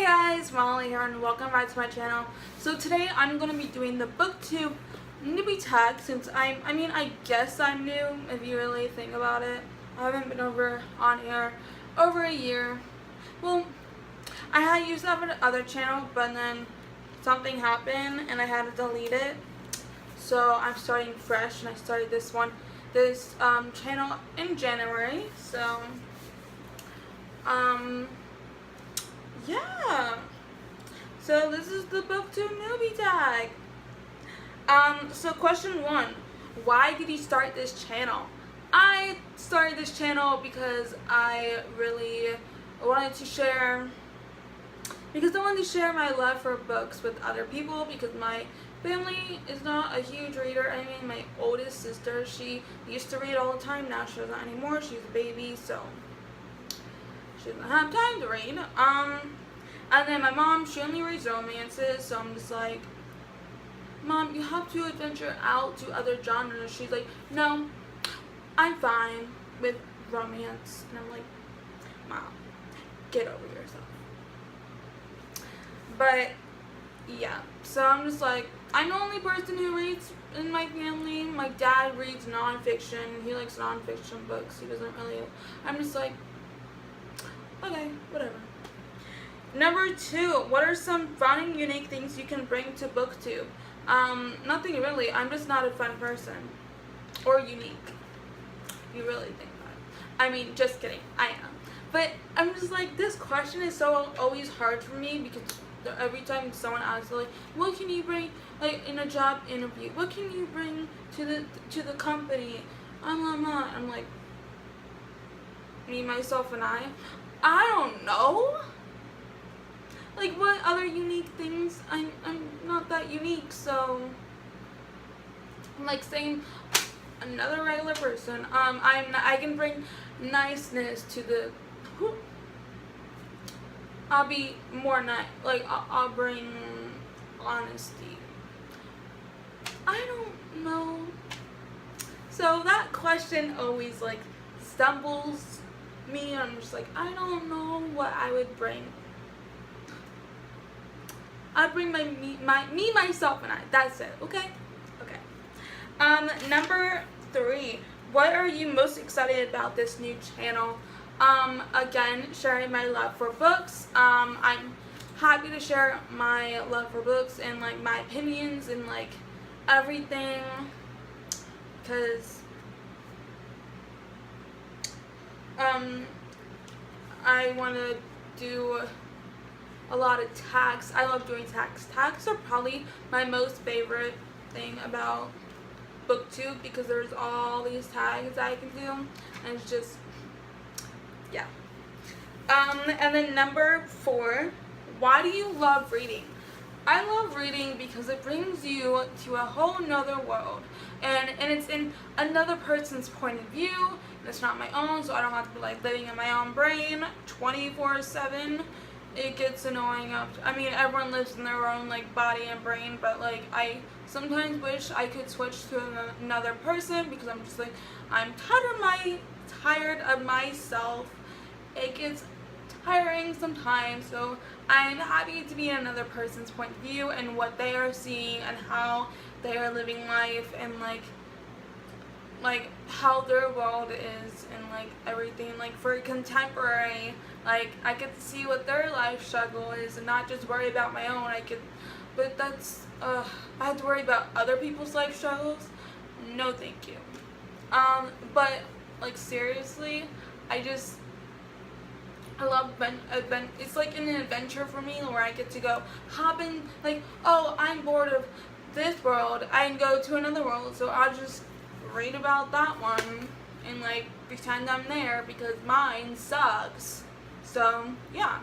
guys, Molly here and welcome back to my channel. So today I'm going to be doing the Booktube Newbie Tag since I guess I'm new if you really think about it. I haven't been on here over a year. Well, I had used that for the other channel, but then something happened and I had to delete it. So I'm starting fresh and I started this channel in January. So yeah, so this is the Booktube Newbie Tag. So question 1, why did you start this channel? I started this channel because I really wanted to share my love for books with other people, because my family is not a huge reader. I mean, my oldest sister, she used to read all the time. Now she doesn't anymore. She's a baby, so she doesn't have time to read. And then my mom, she only reads romances, so I'm just like, Mom, you have to adventure out to other genres. She's like, no, I'm fine with romance. And I'm like, Mom, get over yourself. But yeah, so I'm just like, I'm the only person who reads in my family. My dad reads nonfiction. He likes nonfiction books. He doesn't really. I'm just like, okay, whatever. Number 2, what are some fun and unique things you can bring to Booktube? Nothing really. I'm just not a fun person. Or unique. You really think that. I mean, just kidding. I am. But I'm just like, this question is so always hard for me, because every time someone asks, like, what can you bring, like, in a job interview? What can you bring to the company? I'm like, me, myself, and I don't know. Like, what other unique things? I'm not that unique, so I'm like saying another regular person. I can bring niceness to the. I'll be more nice. Like, I'll bring honesty. I don't know. So that question always like stumbles me. I'm just like, I don't know what I would bring. I'd bring me, myself, and I. That's it. Okay. Okay. Number 3. What are you most excited about this new channel? Again, sharing my love for books. I'm happy to share my love for books and like my opinions and like everything, because I want to do a lot of tags. I love doing tags. Tags are probably my most favorite thing about Booktube, because there's all these tags I can do, and it's just, yeah. And then number 4, why do you love reading? I love reading because it brings you to a whole nother world, and it's in another person's point of view, and it's not my own, so I don't have to be like living in my own brain 24/7. It gets annoying after. I mean, everyone lives in their own like body and brain, but like I sometimes wish I could switch to another person, because I'm just like, I'm tired of myself. It gets tiring sometimes, so I'm happy to be in another person's point of view and what they are seeing and how they are living life, and like how their world is, and like everything. Like for contemporary, like I get to see what their life struggle is and not just worry about my own. But that's I have to worry about other people's life struggles. No, thank you. But like seriously, I love it's like an adventure for me, where I get to go hop in, like, oh, I'm bored of this world, I can go to another world, so I'll just read about that one and like pretend I'm there, because mine sucks. So yeah.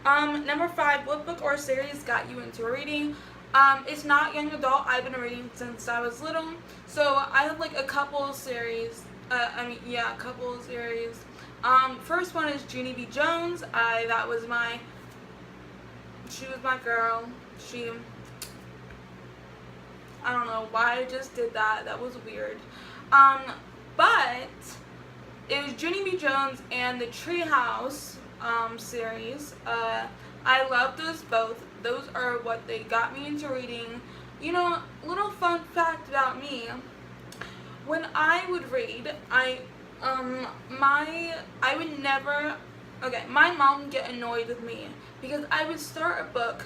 Number 5, what book or series got you into reading? It's not young adult. I've been reading since I was little, so I have like a couple of series. A couple of series. First one is Junie B. Jones. She was my girl. I don't know why I just did that. That was weird. But it was Junie B. Jones and the Treehouse series. I love those both. Those are what they got me into reading. You know, little fun fact about me. When I would read, I would never, okay, my mom would get annoyed with me because I would start a book,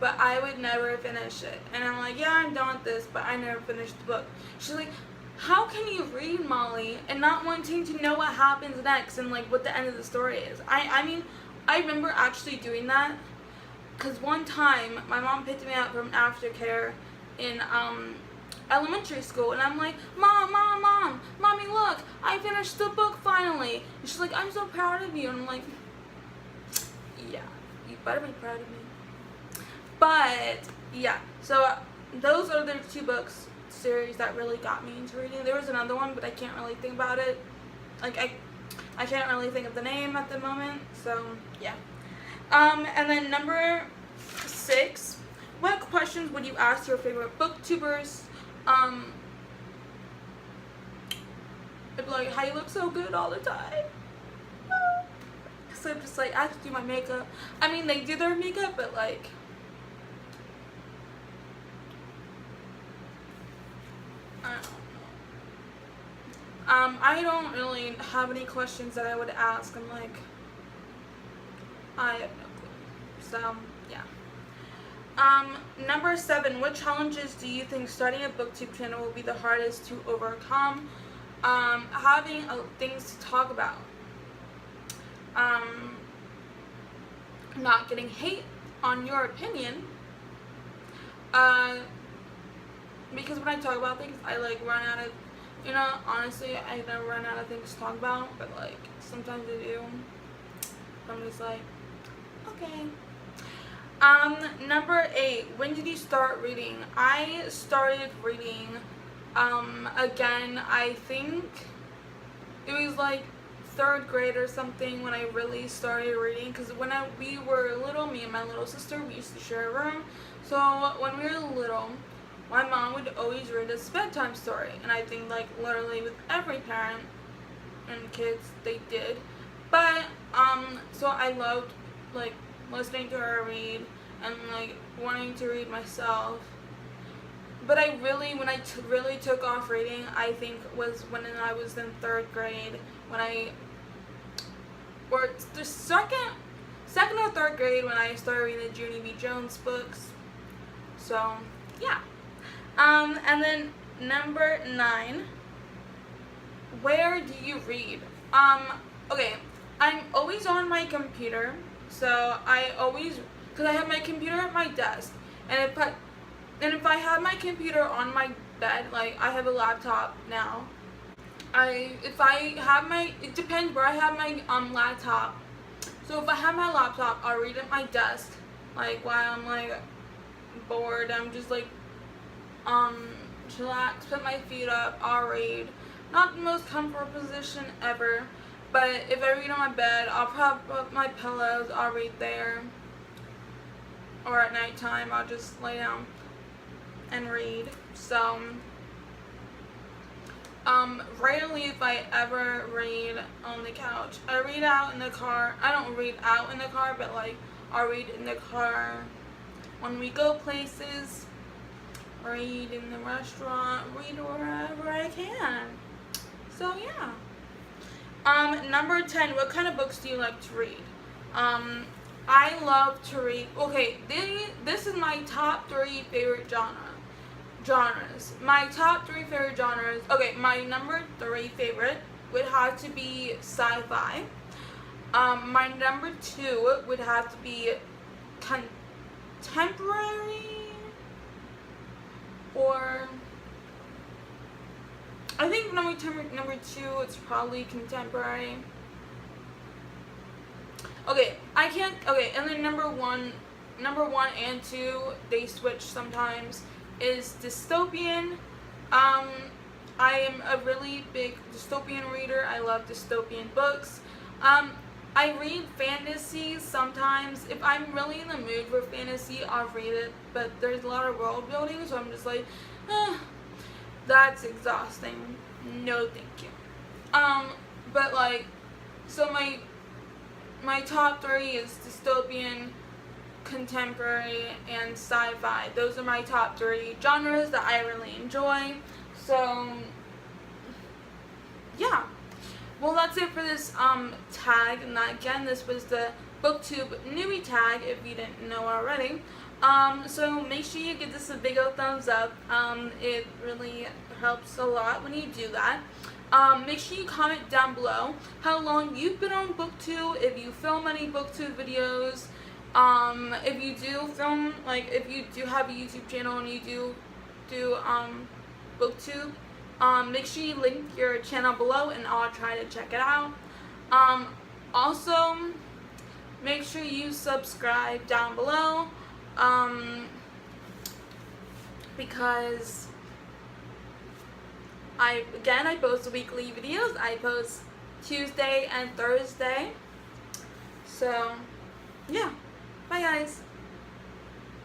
but I would never finish it. And I'm like, yeah, I'm done with this, but I never finished the book. She's like, how can you read, Molly, and not wanting to know what happens next and like what the end of the story is? I mean, I remember actually doing that because one time my mom picked me up from aftercare in elementary school, and I'm like, Mommy, look, I finished the book finally. And she's like, I'm so proud of you. And I'm like, yeah, you better be proud of me. But yeah, so those are the two books series that really got me into reading. There was another one, but I can't really think about it. Like I can't really think of the name at the moment. So yeah. And then number 6, what questions would you ask your favorite booktubers? It'd be like, how you look so good all the time? So I'm just like, I have to do my makeup. I mean, they do their makeup, but like, I don't know. I don't really have any questions that I would ask. I'm like, I have no clue. So, yeah. Number 7, what challenges do you think starting a booktube channel will be the hardest to overcome? Having things to talk about. Not getting hate on your opinion. Because when I talk about things, I like run out of, you know, honestly, I never run out of things to talk about, but like, sometimes I do. I'm just like, okay. Number 8, when did you start reading? I started reading, again, I think it was like 3rd grade or something when I really started reading, because when we were little, me and my little sister, we used to share a room. So when we were little, my mom would always read us a bedtime story, and I think like literally with every parent and kids they did. But so I loved like listening to her read and like wanting to read myself. But I really, when I really took off reading, I think was when I was in 3rd grade, or the second or 3rd grade when I started reading the Junie B. Jones books. So yeah. And then number 9, where do you read? Okay, I'm always on my computer, so I always, because I have my computer at my desk, and if I have my computer on my bed, like I have a laptop now, it depends where I have my laptop. So if I have my laptop, I'll read at my desk, like while I'm like bored, I'm just like chillax, put my feet up, I'll read. Not the most comfortable position ever, but if I read on my bed, I'll prop up my pillows, I'll read there. Or at nighttime, I'll just lay down and read. So, rarely if I ever read on the couch. I read out in the car. I don't read out in the car, but like, I'll read in the car when we go places. Read in the restaurant, read wherever I can. So yeah. Number 10, what kind of books do you like to read? I love to read, okay, this is my top 3 favorite genres. My top 3 favorite genres, okay, my number 3 favorite would have to be sci-fi. My number 2 would have to be contemporary, or I think number 2, it's probably contemporary. Okay, and then number one and 2, they switch sometimes, is dystopian. I am a really big dystopian reader. I love dystopian books. I read fantasy sometimes. If I'm really in the mood for fantasy, I'll read it, but there's a lot of world building, so I'm just like, that's exhausting. No, thank you. But like, so my top 3 is dystopian, contemporary, and sci-fi. Those are my top 3 genres that I really enjoy. So, yeah. Well, that's it for this tag. And again, this was the Booktube Newbie Tag, if you didn't know already. So make sure you give this a big old thumbs up. It really helps a lot when you do that. Make sure you comment down below how long you've been on Booktube, if you film any Booktube videos, if you do film, like if you do have a YouTube channel and you do Booktube, make sure you link your channel below and I'll try to check it out. Also, make sure you subscribe down below, because I post weekly videos. I post Tuesday and Thursday. So, yeah. Bye, guys.